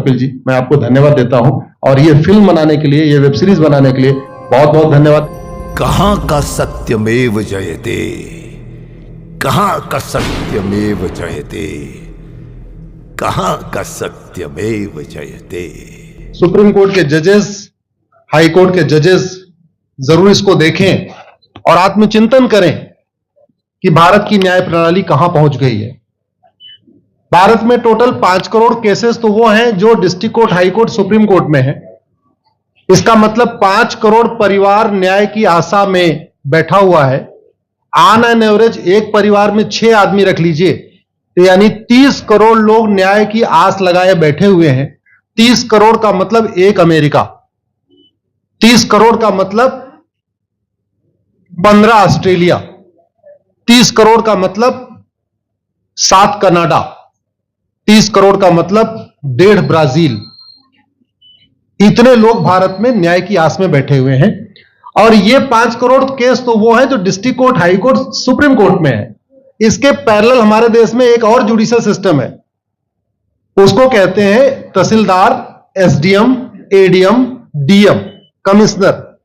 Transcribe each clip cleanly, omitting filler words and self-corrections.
कपिल जी, मैं आपको धन्यवाद देता हूं और ये फिल्म बनाने के लिए, ये वेब सीरीज बनाने के लिए बहुत बहुत धन्यवाद। कहां का सत्यमेव जयते, कहां का सत्यमेव जयते, कहां का सत्यमेव जयते। सुप्रीम कोर्ट के जजेस, हाई कोर्ट के जजेस जरूर इसको देखें और आत्मचिंतन करें कि भारत की न्याय प्रणाली कहां पहुंच गई है। भारत में टोटल 5 करोड़ केसेस तो वो हैं जो district court, high court, supreme court में है। इसका मतलब 5 करोड़ परिवार न्याय की आशा में बैठा हुआ है। ऑन एन एवरेज एक परिवार में 6 आदमी रख लीजिए, तो यानी 30 करोड़ लोग न्याय की आस लगाए बैठे हुए हैं। 30 करोड़ का मतलब एक अमेरिका, 30 करोड़ का मतलब 15 ऑस्ट्रेलिया, 30 करोड़ का मतलब 7 कनाडा, 30 करोड़ का मतलब 1.5 ब्राजील। इतने लोग भारत में न्याय की आस में बैठे हुए हैं। और ये 5 करोड़ केस तो वो हैं जो district court, high court, supreme court में है। इसके पैरेलल हमारे देश में एक और जुडिशियल सिस्टम है, उसको कहते हैं तहसीलदार, एसडीएम, एडीएम, डीएम, कमिश्नर,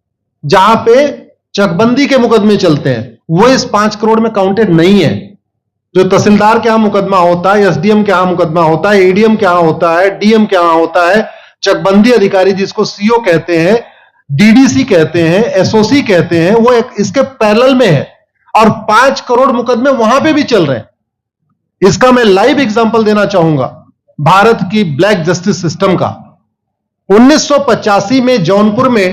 जहां पे चकबंदी के मुकदमे चलते हैं। वो इस 5 करोड़ में काउंटेड नहीं है। जो तहसीलदार के यहां मुकदमा होता है, एसडीएम के यहां मुकदमा होता है, एडीएम के यहां होता है, डीएम के यहां होता है, चकबंदी अधिकारी जिसको सीओ कहते हैं, डीडीसी कहते हैं, एसओसी कहते हैं, वो एक इसके पैरेलल में है। और 5 करोड़ मुकदमे वहां पे भी चल रहे हैं। इसका मैं लाइव एग्जांपल देना चाहूंगा भारत की ब्लैक जस्टिस सिस्टम का। 1985 में जौनपुर में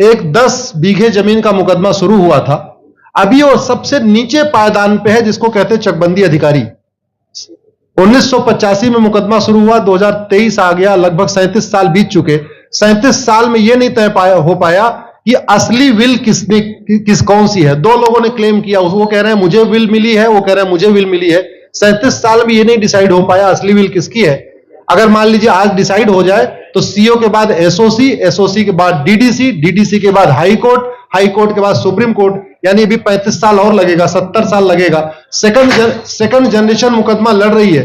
एक 10 बीघे जमीन का मुकदमा शुरू हुआ था। अभी वो सबसे नीचे पायदान पे है, जिसको कहते हैं चकबंदी अधिकारी। 1985 में मुकदमा शुरू हुआ, 2023 आ गया, लगभग 37 साल बीत चुके। 37 साल में यह नहीं तय हो पाया कि असली विल कौन सी है। 2 लोगों ने क्लेम किया, वो कह रहे हैं मुझे विल मिली है, वो कह रहे हैं मुझे विल मिली है। 37 साल में यह नहीं डिसाइड हो पाया असली विल किसकी है। अगर मान लीजिए आज डिसाइड हो जाए तो सीओ के बाद एसओसी, एसओसी के बाद डीडीसी, डीडीसी के बाद हाई कोर्ट, हाई कोर्ट के बाद सुप्रीम कोर्ट, यानी अभी 35 साल और लगेगा, 70 साल लगेगा। सेकंड जनरेशन मुकदमा लड़ रही है,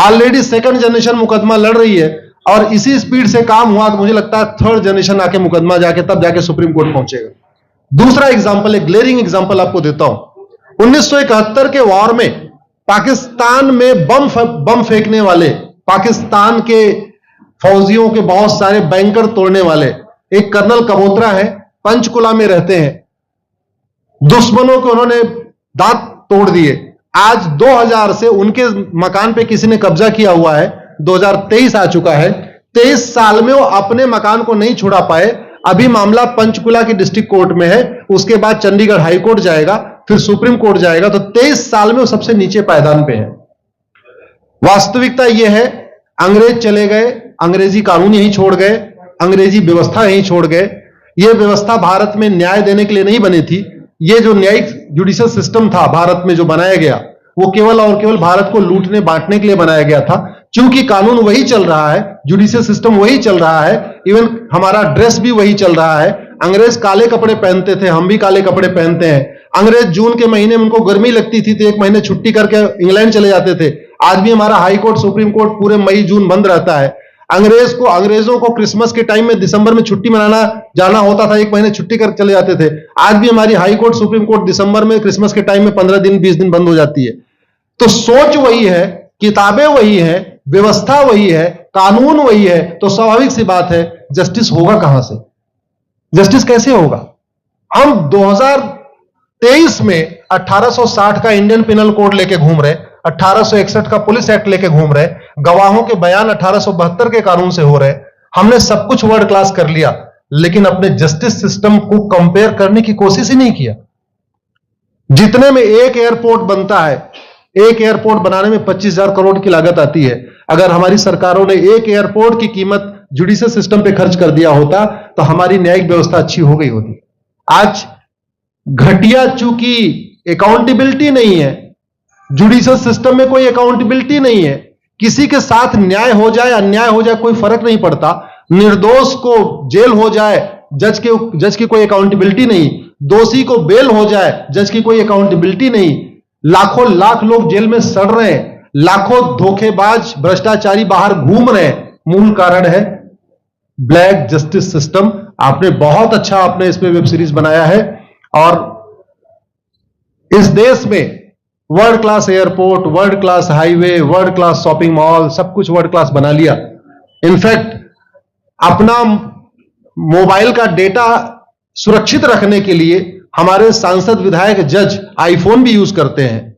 ऑलरेडी सेकंड जनरेशन मुकदमा लड़ रही है। और इसी स्पीड से काम हुआ तो मुझे लगता है 3rd जनरेशन आके मुकदमा जाके तब जाके सुप्रीम कोर्ट पहुंचेगा। दूसरा एग्जांपल, एक ग्लेरिंग एग्जांपल आपको देता हूं। 1971 के वॉर में पाकिस्तान में बम फेंकने वाले, पाकिस्तान के फौजियों के बहुत सारे बैंकर तोड़ने वाले एक कर्नल कबोत्रा है, पंचकुला में रहते हैं। दुश्मनों को उन्होंने दांत तोड़ दिए। आज 2000 से उनके मकान पे किसी ने कब्जा किया हुआ है। 2023 आ चुका है, 23 साल में वो अपने मकान को नहीं छुड़ा पाए। अभी मामला पंचकुला की डिस्ट्रिक्ट कोर्ट में है, उसके बाद चंडीगढ़ हाई कोर्ट जाएगा, फिर सुप्रीम कोर्ट जाएगा। तो 23 साल में वो सबसे नीचे पायदान पे है। वास्तविकता यह है, अंग्रेज चले गए, अंग्रेजी कानून यहीं छोड़ गए, अंग्रेजी व्यवस्था यहीं छोड़ गए। यह व्यवस्था भारत में न्याय देने के लिए नहीं बनी थी। यह जो न्यायिक जुडिशियल सिस्टम था भारत में जो बनाया गया, वो केवल और केवल भारत को लूटने बांटने के लिए बनाया गया था। क्योंकि कानून वही चल रहा है, जुडिशियल सिस्टम वही चल रहा है, इवन हमारा ड्रेस भी वही चल रहा है। अंग्रेज काले कपड़े पहनते थे, हम भी काले कपड़े पहनते हैं। अंग्रेज जून के महीने में उनको गर्मी लगती थी तो 1 महीने छुट्टी करके इंग्लैंड चले जाते थे। आज भी हमारा हाई कोर्ट, सुप्रीम कोर्ट पूरे मई जून बंद रहता है। अंग्रेजों को क्रिसमस के टाइम में दिसंबर में छुट्टी मनाना जाना होता था, 1 महीने छुट्टी कर चले जाते थे। आज भी हमारी हाई कोर्ट, सुप्रीम कोर्ट दिसंबर में, क्रिसमस के टाइम में 15 दिन 20 दिन बंद हो जाती है। तो सोच वही है, किताबें वही है, व्यवस्था वही है, कानून वही है। तो स्वाभाविक सी बात है, जस्टिस होगा कहां से? जस्टिस कैसे होगा? हम 2023 में 1860 का इंडियन पिनल कोड लेके घूम रहे, 1861 का पुलिस एक्ट लेके घूम रहे, गवाहों के बयान 1872 के कानून से हो रहे। हमने सब कुछ वर्ल्ड क्लास कर लिया, लेकिन अपने जस्टिस सिस्टम को कंपेयर करने की कोशिश ही नहीं किया। जितने में एक एयरपोर्ट बनता है, एक एयरपोर्ट बनाने में 25,000 करोड़ की लागत आती है। अगर हमारी सरकारों ने एक एयरपोर्ट की कीमत जुडिशियल सिस्टम पे खर्च कर दिया होता तो हमारी न्यायिक व्यवस्था अच्छी हो गई होती। आज घटिया, चूंकि अकाउंटेबिलिटी नहीं है, जुडिशियल सिस्टम में कोई अकाउंटेबिलिटी नहीं है। किसी के साथ न्याय हो जाए, अन्याय हो जाए, कोई फर्क नहीं पड़ता। निर्दोष को जेल हो जाए, जज की कोई अकाउंटेबिलिटी नहीं। दोषी को बेल हो जाए, जज की कोई अकाउंटेबिलिटी नहीं। लाखों लाख लोग जेल में सड़ रहे हैं, लाखों धोखेबाज भ्रष्टाचारी बाहर घूम रहे हैं, मूल कारण है ब्लैक जस्टिस सिस्टम। आपने बहुत अच्छा आपने इस पे वेब सीरीज बनाया है और इस देश में world class airport, world class highway, world class shopping mall, सब कुछ वर्ल्ड क्लास बना लिया। इनफैक्ट अपना मोबाइल का डेटा सुरक्षित रखने के लिए हमारे सांसद, विधायक, जज आईफोन भी यूज करते हैं।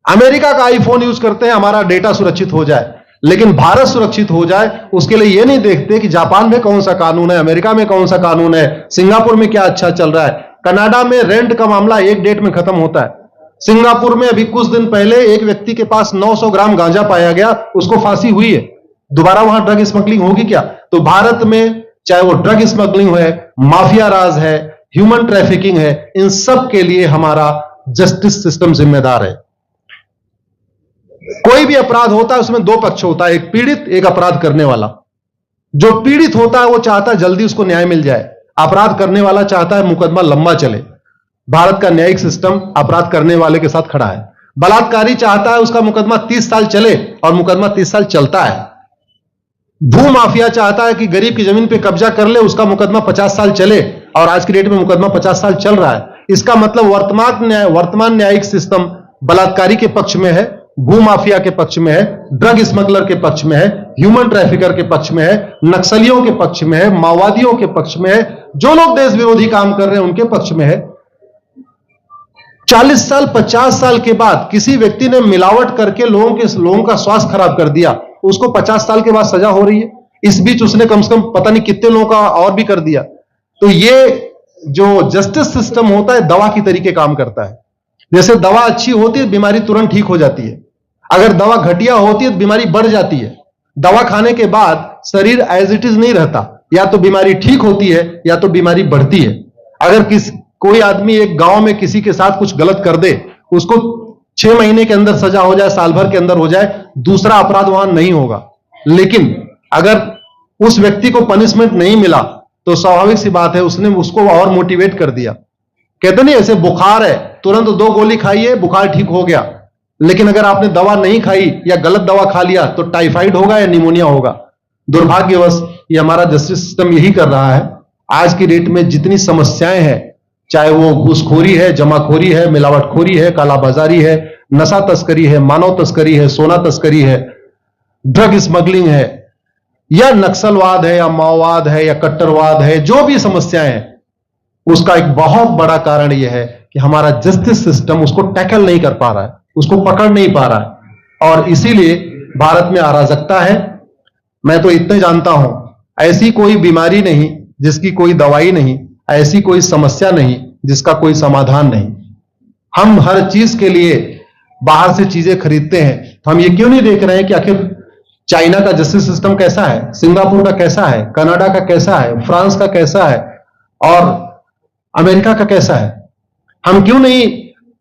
अमेरिका का आईफोन यूज करते हैं हमारा डेटा सुरक्षित हो जाए, लेकिन भारत सुरक्षित हो जाए उसके लिए यह नहीं देखते कि जापान में कौन सा कानून है, अमेरिका में कौन सा कानून है, सिंगापुर में क्या अच्छा चल रहा है। कनाडा में रेंट का मामला एक डेट में खत्म होता है। सिंगापुर में अभी कुछ दिन पहले एक व्यक्ति के पास 900 ग्राम गांजा पाया गया, उसको फांसी हुई है। दोबारा वहां ड्रग स्मगलिंग होगी क्या? तो भारत में चाहे वो ड्रग स्मगलिंग है, माफिया राज है, ह्यूमन ट्रैफिकिंग है, इन सब के लिए हमारा जस्टिस सिस्टम जिम्मेदार है। कोई भी अपराध होता है उसमें दो पक्ष होता है, एक पीड़ित, एक अपराध करने वाला। जो पीड़ित होता है वो चाहता है जल्दी उसको न्याय मिल जाए, अपराध करने वाला चाहता है मुकदमा लंबा चले। भारत का न्यायिक सिस्टम अपराध करने वाले के साथ खड़ा है। बलात्कारी चाहता है उसका मुकदमा 30 साल चले और मुकदमा 30 साल चलता है। भू माफिया चाहता है कि गरीब की जमीन पे कब्जा कर ले, उसका मुकदमा 50 साल चले और आज की डेट में मुकदमा 50 साल चल रहा है। इसका मतलब वर्तमान न्यायिक सिस्टम बलात्कारी के पक्ष में है, भू माफिया के पक्ष में है, ड्रग स्मगलर के पक्ष में है, ह्यूमन ट्रैफिकर के पक्ष में है, नक्सलियों के पक्ष में है, माओवादियों के पक्ष में है, जो लोग देश विरोधी काम कर रहे हैं उनके पक्ष में है। 40 साल 50 साल के बाद किसी व्यक्ति ने मिलावट करके लोगों का स्वास्थ्य खराब कर दिया, उसको 50 साल के बाद सजा हो रही है। इस बीच उसने कम से कम पता नहीं कितने लोगों का और भी कर दिया। तो ये जो जस्टिस सिस्टम होता है दवा की तरीके काम करता है। जैसे दवा अच्छी होती है बीमारी तुरंत ठीक हो जाती है, अगर दवा घटिया होती है तो बीमारी बढ़ जाती है। दवा खाने के बाद शरीर एज इट इज नहीं रहता, या तो बीमारी ठीक होती है या तो बीमारी बढ़ती है। अगर कोई आदमी एक गांव में किसी के साथ कुछ गलत कर दे, उसको 6 महीने के अंदर सजा हो जाए, साल भर के अंदर हो जाए, दूसरा अपराध वहां नहीं होगा। लेकिन अगर उस व्यक्ति को पनिशमेंट नहीं मिला तो स्वाभाविक सी बात है उसने उसको और मोटिवेट कर दिया। कहते नहीं ऐसे बुखार है, तुरंत 2 गोली खाइए बुखार ठीक हो गया, लेकिन अगर आपने दवा नहीं खाई या गलत दवा खा लिया तो टाइफाइड होगा या निमोनिया होगा। दुर्भाग्यवश ये हमारा जस्टिस सिस्टम यही कर रहा है। आज की डेट में जितनी समस्याएं हैं, चाहे वो घूसखोरी है, जमाखोरी है, मिलावटखोरी है, कालाबाजारी है, नशा तस्करी है, मानव तस्करी है, सोना तस्करी है, ड्रग स्मगलिंग है, या नक्सलवाद है, या माओवाद है, या कट्टरवाद है, जो भी समस्याएं हैं, उसका एक बहुत बड़ा कारण यह है कि हमारा जस्टिस सिस्टम उसको टैकल नहीं कर पा रहा है, उसको पकड़ नहीं पा रहा है, और इसीलिए भारत में अराजकता है। मैं तो इतने जानता हूं, ऐसी कोई बीमारी नहीं जिसकी कोई दवाई नहीं, ऐसी कोई समस्या नहीं जिसका कोई समाधान नहीं। हम हर चीज के लिए बाहर से चीजें खरीदते हैं, तो हम ये क्यों नहीं देख रहे हैं कि आखिर चाइना का जस्टिस सिस्टम कैसा है, सिंगापुर का कैसा है, कनाडा का कैसा है, फ्रांस का कैसा है और अमेरिका का कैसा है। हम क्यों नहीं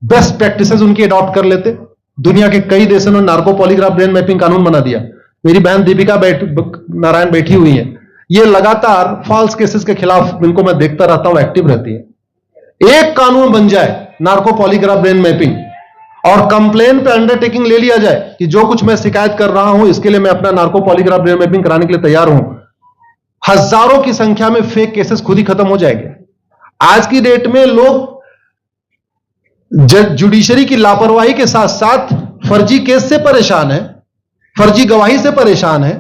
बेस्ट प्रैक्टिसेस उनकी अडॉप्ट कर लेते। दुनिया के कई देशों ने नार्को पॉलीग्राफ ब्रेन मैपिंग कानून बना दिया। मेरी बहन दीपिका नारायण बैठी हुई है, ये लगातार फॉल्स केसेस के खिलाफ, इनको मैं देखता रहता हूं, एक्टिव रहती है। एक कानून बन जाए नार्को पॉलीग्राफ ब्रेन मैपिंग और कंप्लेन पे अंडरटेकिंग ले लिया जाए कि जो कुछ मैं शिकायत कर रहा हूं इसके लिए मैं अपना नार्को पॉलीग्राफ ब्रेन मैपिंग कराने के लिए तैयार हूं, हजारों की संख्या में फेक केसेस खुद ही खत्म हो जाएंगे। आज की डेट में लोग जुडिशरी की लापरवाही के साथ साथ फर्जी केस से परेशान है, फर्जी गवाही से परेशान है,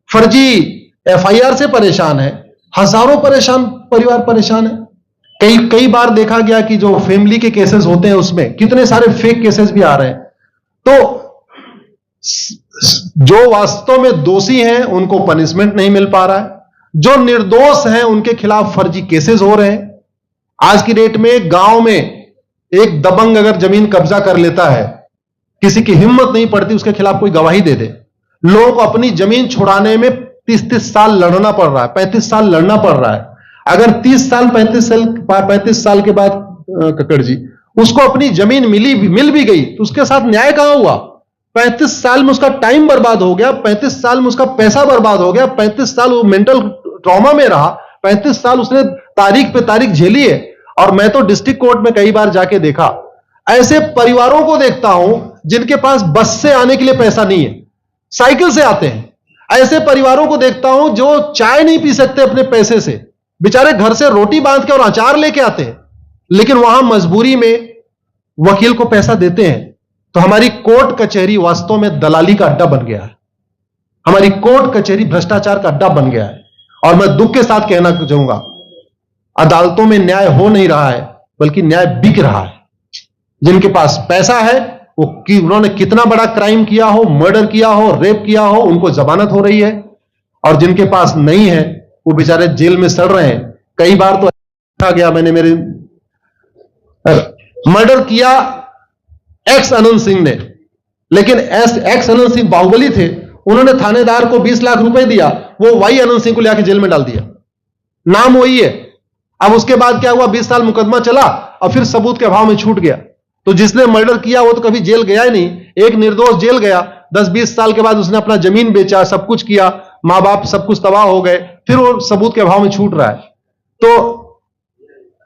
फर्जी एफआईआर से परेशान है, हजारों परिवार परेशान है। कई बार देखा गया कि जो फैमिली के केसेस होते हैं उसमें कितने सारे फेक केसेस भी आ रहे हैं। तो जो वास्तव में दोषी हैं उनको पनिशमेंट नहीं मिल पा रहा है, जो निर्दोष हैं उनके खिलाफ फर्जी केसेस हो रहे हैं। आज की डेट में गांव में एक दबंग अगर जमीन कब्जा कर लेता है, किसी की हिम्मत नहीं पड़ती उसके खिलाफ कोई गवाही दे दे। लोगों को अपनी जमीन छुड़ाने में 30 साल लड़ना पड़ रहा है, 35 साल लड़ना पड़ रहा है। अगर 30 साल 35 साल के बाद कक्कड़ जी उसको अपनी जमीन मिल भी गई तो उसके साथ न्याय कहां हुआ? 35 साल में उसका टाइम बर्बाद हो गया, 35 साल में उसका पैसा बर्बाद हो गया, 35 साल वो मेंटल ट्रॉमा में रहा, 35 साल उसने तारीख पे तारीख झेली है। और मैं तो डिस्ट्रिक्ट कोर्ट में कई बार जाके देखा, ऐसे परिवारों को देखता हूं जिनके पास बस से आने के लिए पैसा नहीं है, साइकिल से आते हैं। ऐसे परिवारों को देखता हूं जो चाय नहीं पी सकते अपने पैसे से, बेचारे घर से रोटी बांध के और अचार लेके आते हैं, लेकिन वहां मजबूरी में वकील को पैसा देते हैं। तो हमारी कोर्ट कचहरी वास्तव में दलाली का अड्डा बन गया है। हमारी कोर्ट कचहरी भ्रष्टाचार का अड्डा बन गया है। और मैं दुख के साथ कहना चाहूंगा, अदालतों में न्याय हो नहीं रहा है, बल्कि न्याय बिक रहा है। जिनके पास पैसा है, वो उन्होंने कितना बड़ा क्राइम किया हो, मर्डर किया हो, रेप किया हो, उनको जमानत हो रही है। और जिनके पास नहीं है, वो बेचारे जेल में सड़ रहे हैं। कई बार तो देखा गया, मैंने मेरे मर्डर किया एक्स अनंत सिंह ने, लेकिन एक्स अनंत सिंह बाहुबली थे, उन्होंने थानेदार को 20 लाख रुपए दिया, वो वाई अनंत सिंह को लेकर जेल में डाल दिया। नाम वही है। अब उसके बाद क्या हुआ, 20 साल मुकदमा चला और फिर सबूत के अभाव में छूट गया। तो जिसने मर्डर किया वो तो कभी जेल गया ही नहीं। एक निर्दोष जेल गया, 10-20 साल के बाद उसने अपना जमीन बेचा, सब कुछ किया, मां बाप सब कुछ तबाह हो गए, फिर वो सबूत के अभाव में छूट रहा है। तो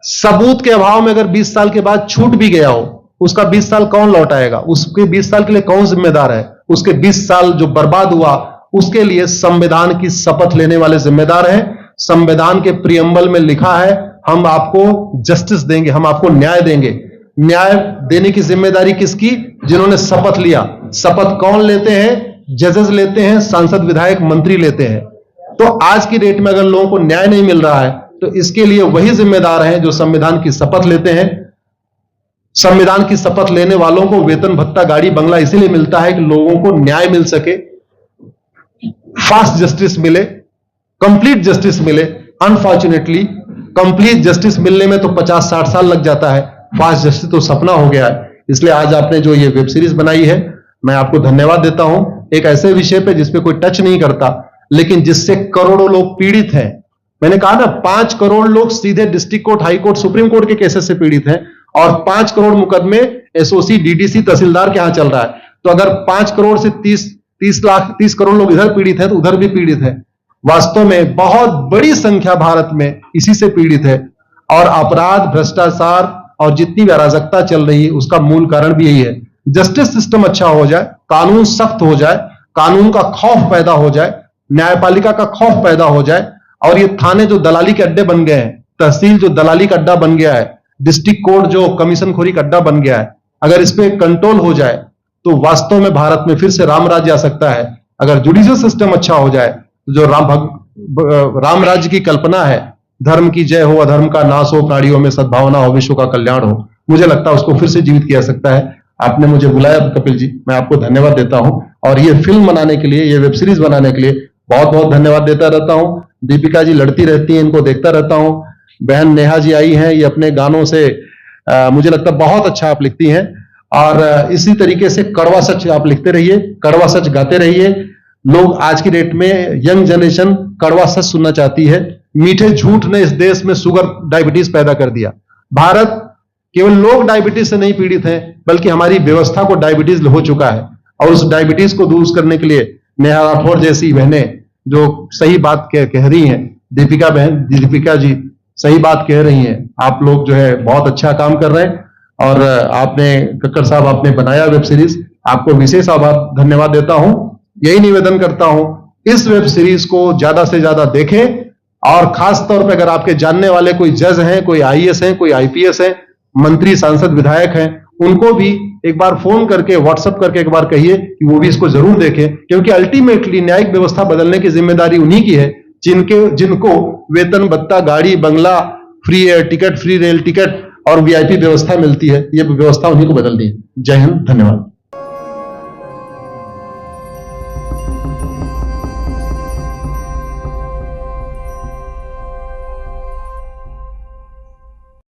सबूत के अभाव में अगर 20 साल के बाद छूट भी गया हो, उसका 20 साल कौन लौटाएगा? उसके 20 साल के लिए कौन जिम्मेदार है? उसके 20 साल जो बर्बाद हुआ, उसके लिए संविधान की शपथ लेने वाले जिम्मेदार हैं। संविधान के प्रियम्बल में लिखा है, हम आपको जस्टिस देंगे, हम आपको न्याय देंगे। न्याय देने की जिम्मेदारी किसकी? जिन्होंने शपथ लिया। शपथ कौन लेते हैं? जजेस लेते हैं, सांसद, विधायक, मंत्री लेते हैं। तो आज की डेट में अगर लोगों को न्याय नहीं मिल रहा है, तो इसके लिए वही जिम्मेदार हैं जो संविधान की शपथ लेते हैं। संविधान की शपथ लेने वालों को वेतन, भत्ता, गाड़ी, बंगला इसीलिए मिलता है कि लोगों को न्याय मिल सके, फास्ट जस्टिस मिले, कंप्लीट जस्टिस मिले। अनफॉर्चुनेटली कंप्लीट जस्टिस मिलने में तो 50-60 साल लग जाता है, फास्ट जस्टिस तो सपना हो गया है। इसलिए आज आपने जो ये वेब सीरीज बनाई है, मैं आपको धन्यवाद देता हूं। एक ऐसे विषय पे जिसपे कोई टच नहीं करता, लेकिन जिससे करोड़ों लोग पीड़ित हैं। मैंने कहा ना, 5 करोड़ लोग सीधे district court, high court, supreme court के केसेस से पीड़ित हैं, और 5 करोड़ मुकदमे एसओसी, डीडीसी, तहसीलदार के यहां चल रहा है। तो अगर 5 करोड़ से 30 करोड़ लोग इधर पीड़ित हैं, तो उधर भी पीड़ित है। वास्तव में बहुत बड़ी संख्या भारत में इसी से पीड़ित है। और अपराध, भ्रष्टाचार और जितनी भी अराजकता चल रही है, उसका मूल कारण भी यही है। जस्टिस सिस्टम अच्छा हो जाए, कानून सख्त हो जाए, कानून का खौफ पैदा हो जाए, न्यायपालिका का खौफ पैदा हो जाए, और ये थाने जो दलाली के अड्डे बन गए हैं, तहसील जो दलाली का अड्डा बन गया है, डिस्ट्रिक्ट कोर्ट जो कमीशनखोरी का अड्डा बन गया है, अगर इस पे कंट्रोल हो जाए तो वास्तव में भारत में फिर से राम राज्य आ सकता है। अगर जुडिशियल सिस्टम अच्छा हो जाए, जो राम राज्य की कल्पना है, धर्म की जय हो, अधर्म का नाश हो, प्राणियों में सद्भावना हो, विश्व का कल्याण हो, मुझे लगता है उसको फिर से जीवित किया सकता है। आपने मुझे बुलाया कपिल जी, मैं आपको धन्यवाद देता हूं। और ये फिल्म बनाने के लिए, ये वेब सीरीज बनाने के लिए बहुत बहुत धन्यवाद देता रहता हूं। दीपिका जी लड़ती रहती हैं, इनको देखता रहता हूं। बहन नेहा जी आई हैं, ये अपने गानों से मुझे लगता है बहुत अच्छा आप लिखती हैं। और इसी तरीके से कड़वा सच आप लिखते रहिए, कड़वा सच गाते रहिए। लोग आज की डेट में, यंग जनरेशन कड़वा सच सुनना चाहती है। मीठे झूठ ने इस देश में शुगर, डायबिटीज पैदा कर दिया। भारत केवल लोग डायबिटीज से नहीं पीड़ित हैं, बल्कि हमारी व्यवस्था को डायबिटीज हो चुका है। और उस डायबिटीज को दूर करने के लिए नेहा राठौर जैसी बहनें जो सही बात कह रही हैं, दीपिका जी सही बात कह रही हैं। आप लोग जो है बहुत अच्छा काम कर रहे हैं। और आपने, कक्कर साहब, आपने बनाया वेब सीरीज, आपको विशेष आभार, धन्यवाद देता हूं। यही निवेदन करता हूं, इस वेब सीरीज को ज्यादा से ज्यादा देखें। और खास तौर पर अगर आपके जानने वाले कोई जज हैं, कोई आईएएस हैं, कोई आईपीएस हैं, मंत्री, सांसद, विधायक हैं, उनको भी एक बार फोन करके, व्हाट्सएप करके एक बार कहिए कि वो भी इसको जरूर देखें। क्योंकि अल्टीमेटली न्यायिक व्यवस्था बदलने की जिम्मेदारी उन्हीं की है जिनको वेतन, भत्ता, गाड़ी, बंगला, free air ticket, free rail ticket और वीआईपी व्यवस्था मिलती है। ये व्यवस्था उन्हीं को बदलनी है। जय हिंद, धन्यवाद।